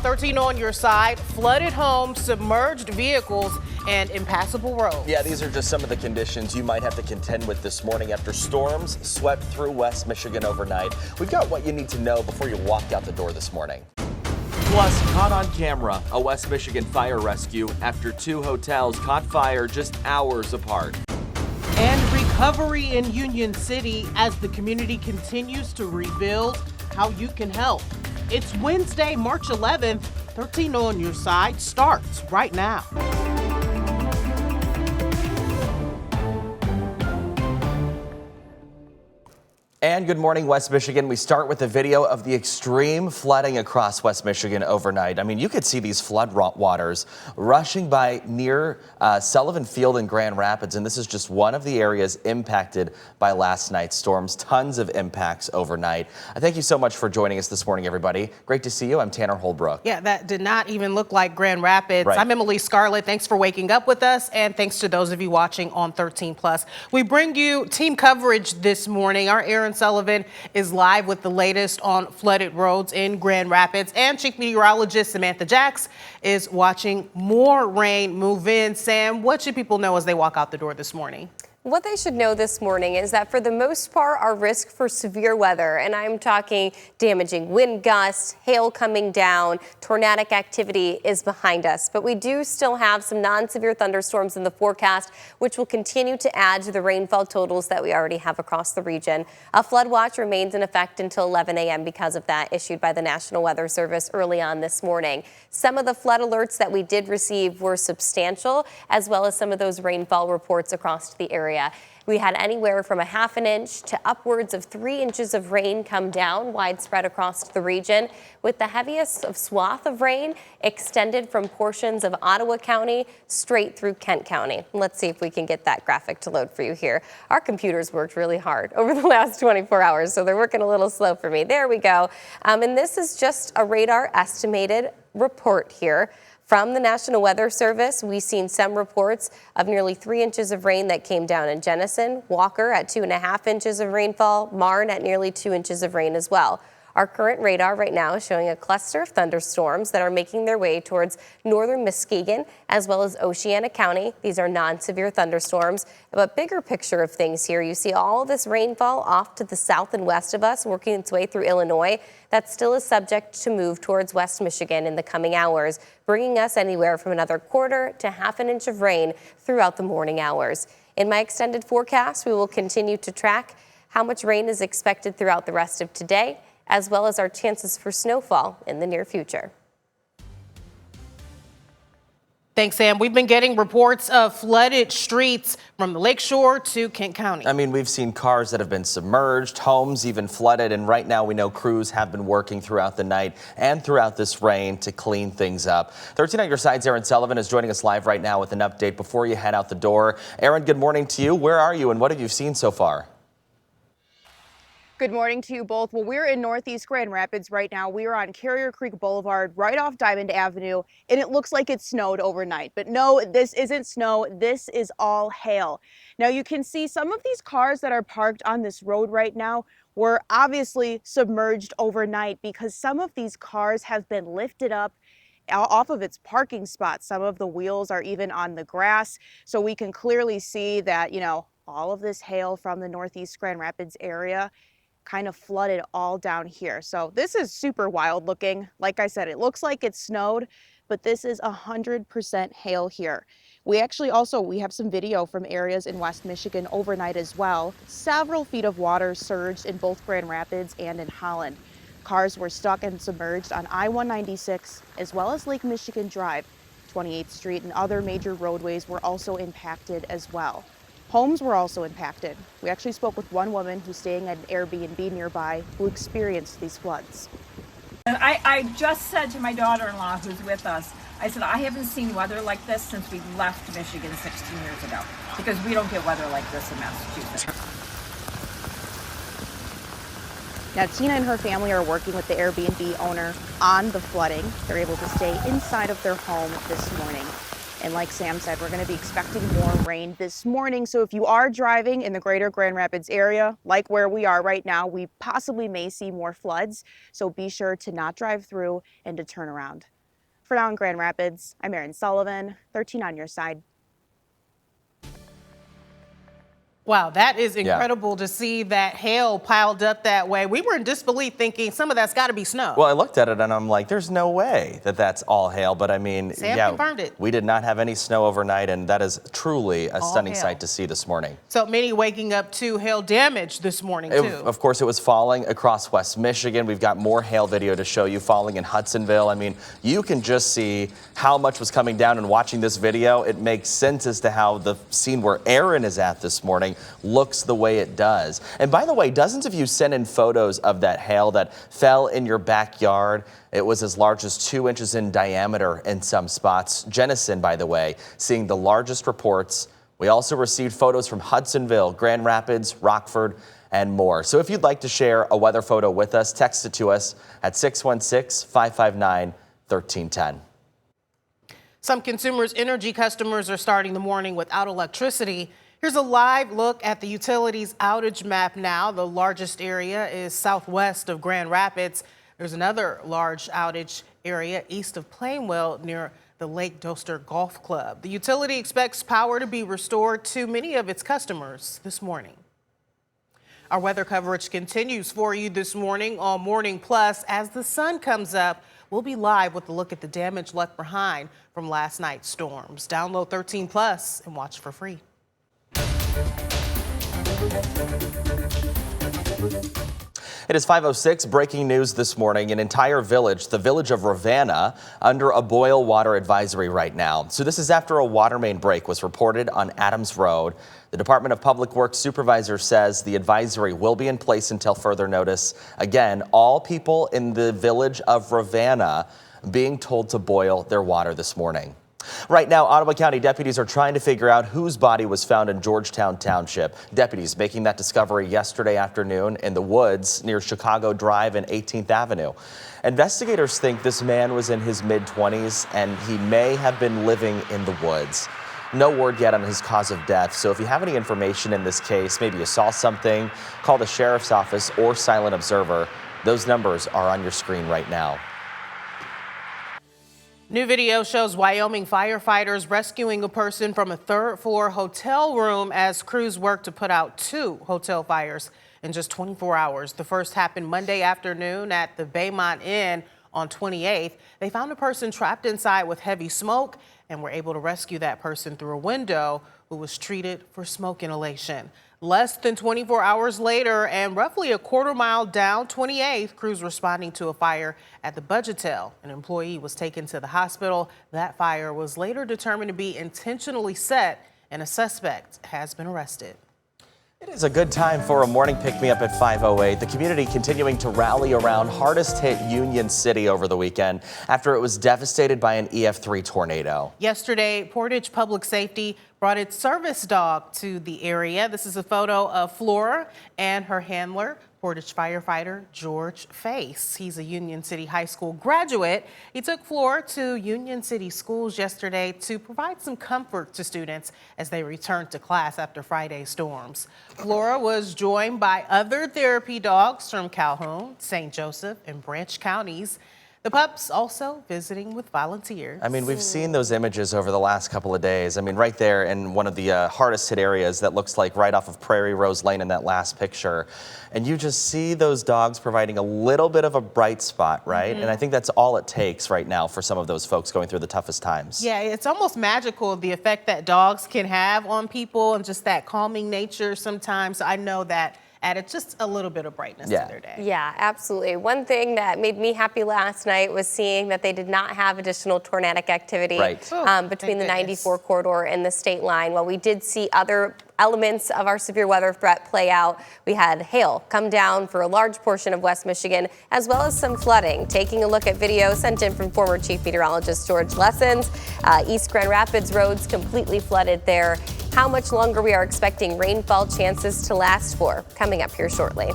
13 on your side, flooded homes, submerged vehicles, and impassable roads. Yeah, these are just some of the conditions you might have to contend with this morning after storms swept through West Michigan overnight. We've got what you need to know before you walk out the door this morning. Plus, caught on camera, a West Michigan fire rescue after two hotels caught fire just hours apart. And recovery in Union City as the community continues to rebuild. How you can help. It's Wednesday, March 11th. 13 on your side starts right now. And good morning, West Michigan. We start with a video of the extreme flooding across West Michigan overnight. I mean, you could see these flood waters rushing by near Sullivan Field in Grand Rapids, and this is just one of the areas impacted by last night's storms. Tons of impacts overnight. I thank you so much for joining us this morning, everybody. Great to see you. I'm Tanner Holbrook. Yeah, that did not even look like Grand Rapids. Right. I'm Emily Scarlett. Thanks for waking up with us, and thanks to those of you watching on 13 Plus. We bring you team coverage this morning. Our Aaron Sullivan is live with the latest on flooded roads in Grand Rapids, and Chief Meteorologist Samantha Jacks is watching more rain move in. Sam, what should people know as they walk out the door this morning? What they should know this morning is that for the most part, our risk for severe weather, and I'm talking damaging wind gusts, hail coming down, tornadic activity is behind us. But we do still have some non-severe thunderstorms in the forecast, which will continue to add to the rainfall totals that we already have across the region. A flood watch remains in effect until 11 a.m. because of that, issued by the National Weather Service early on this morning. Some of the flood alerts that we did receive were substantial, as well as some of those rainfall reports across the area. We had anywhere from a half an inch to upwards of 3 inches of rain come down widespread across the region, with the heaviest of swath of rain extended from portions of Ottawa County straight through Kent County. Let's see if we can get that graphic to load for you here. Our computers worked really hard over the last 24 hours, so they're working a little slow for me. There we go. And this is just a radar estimated report here. From the National Weather Service, we've seen some reports of nearly 3 inches of rain that came down in Jenison, Walker at 2.5 inches of rainfall, Marne at nearly 2 inches of rain as well. Our current radar right now is showing a cluster of thunderstorms that are making their way towards northern Muskegon as well as Oceana County. These are non-severe thunderstorms. But bigger picture of things here, you see all this rainfall off to the south and west of us working its way through Illinois. That still is subject to move towards West Michigan in the coming hours, bringing us anywhere from another quarter to half an inch of rain throughout the morning hours. In my extended forecast, we will continue to track how much rain is expected throughout the rest of today, as well as our chances for snowfall in the near future. Thanks, Sam. We've been getting reports of flooded streets from the lakeshore to Kent County. I mean, we've seen cars that have been submerged, homes even flooded, and right now we know crews have been working throughout the night and throughout this rain to clean things up. 13 on your side's Aaron Sullivan is joining us live right now with an update before you head out the door. Aaron, good morning to you. Where are you and what have you seen so far? Good morning to you both. Well, we're in Northeast Grand Rapids right now. We are on Carrier Creek Boulevard, right off Diamond Avenue, and it looks like it snowed overnight. But no, this isn't snow. This is all hail. Now, you can see some of these cars that are parked on this road right now were obviously submerged overnight because some of these cars have been lifted up off of its parking spot. Some of the wheels are even on the grass. So we can clearly see that, you know, all of this hail from the Northeast Grand Rapids area kind of flooded all down here. So this is super wild looking. Like I said, it looks like it snowed, but this is 100% hail here. We have some video from areas in West Michigan overnight as well. Several feet of water surged in both Grand Rapids and in Holland. Cars were stuck and submerged on I-196 as well as Lake Michigan Drive. 28th Street and other major roadways were also impacted as well. Homes were also impacted. We actually spoke with one woman who's staying at an Airbnb nearby who experienced these floods. And I just said to my daughter-in-law who's with us, I said, I haven't seen weather like this since we left Michigan 16 years ago, because we don't get weather like this in Massachusetts. Now, Tina and her family are working with the Airbnb owner on the flooding. They're able to stay inside of their home this morning. And like Sam said, we're going to be expecting more rain this morning. So if you are driving in the greater Grand Rapids area, like where we are right now, we possibly may see more floods. So be sure to not drive through and to turn around. For now in Grand Rapids, I'm Erin Sullivan, 13 on your side. Wow, that is incredible to see that hail piled up that way. We were in disbelief thinking some of that's got to be snow. Well, I looked at it and I'm like, there's no way that that's all hail. But I mean, Sam confirmed it. We did not have any snow overnight, and that is truly a stunning hail. sight to see this morning. So many waking up to hail damage this morning, too. Of course, it was falling across West Michigan. We've got more hail video to show you falling in Hudsonville. I mean, you can just see how much was coming down, and watching this video, it makes sense as to how the scene where Erin is at this morning looks the way it does. And by the way, dozens of you sent in photos of that hail that fell in your backyard. It was as large as 2 inches in diameter in some spots. Jenison, by the way, seeing the largest reports. We also received photos from Hudsonville, Grand Rapids, Rockford, and more. So if you'd like to share a weather photo with us, text it to us at 616-559-1310. Some consumers' energy customers are starting the morning without electricity. Here's a live look at the utilities outage map now. The largest area is southwest of Grand Rapids. There's another large outage area east of Plainwell near the Lake Doster Golf Club. The utility expects power to be restored to many of its customers this morning. Our weather coverage continues for you this morning on Morning Plus. As the sun comes up, we'll be live with a look at the damage left behind from last night's storms. Download 13 Plus and watch for free. It is 5:06, breaking news this morning. An entire village, the village of Ravenna, under a boil water advisory right now. So this is after a water main break was reported on Adams Road. The Department of Public Works supervisor says the advisory will be in place until further notice. Again, all people in the village of Ravenna being told to boil their water this morning. Right now, Ottawa County deputies are trying to figure out whose body was found in Georgetown Township. Deputies making that discovery yesterday afternoon in the woods near Chicago Drive and 18th Avenue. Investigators think this man was in his mid-20s and he may have been living in the woods. No word yet on his cause of death, so if you have any information in this case, maybe you saw something, call the sheriff's office or Silent Observer. Those numbers are on your screen right now. New video shows Wyoming firefighters rescuing a person from a third-floor hotel room as crews work to put out 2 hotel fires in just 24 hours. The first happened Monday afternoon at the Baymont Inn on 28th. They found a person trapped inside with heavy smoke and were able to rescue that person through a window, who was treated for smoke inhalation. Less than 24 hours later, and roughly a quarter mile down 28th, crews responding to a fire at the Budgetel. An employee was taken to the hospital. That fire was later determined to be intentionally set, and a suspect has been arrested. It is a good time for a morning pick-me-up at 5:08. The community continuing to rally around hardest hit Union City over the weekend after it was devastated by an EF3 tornado. Yesterday, Portage Public Safety brought its service dog to the area. This is a photo of Flora and her handler, Portage firefighter George Face. He's a Union City High School graduate. He took Flora to Union City schools yesterday to provide some comfort to students as they returned to class after Friday's storms. Flora was joined by other therapy dogs from Calhoun, St. Joseph, and Branch counties. The pups also visiting with volunteers. I mean, we've seen those images over the last couple of days. I mean, right there in one of the hardest hit areas that looks like right off of Prairie Rose Lane in that last picture. And you just see those dogs providing a little bit of a bright spot, right? And I think that's all it takes right now for some of those folks going through the toughest times. Yeah, it's almost magical, the effect that dogs can have on people and just that calming nature sometimes. I know that added just a little bit of brightness to their day. Yeah, absolutely. One thing that made me happy last night was seeing that they did not have additional tornadic activity between the 94 corridor and the state line. While we did see other elements of our severe weather threat play out, we had hail come down for a large portion of West Michigan, as well as some flooding. Taking a look at video sent in from former Chief Meteorologist George Lessons, East Grand Rapids roads completely flooded there. How much longer we are expecting rainfall chances to last for, coming up here shortly.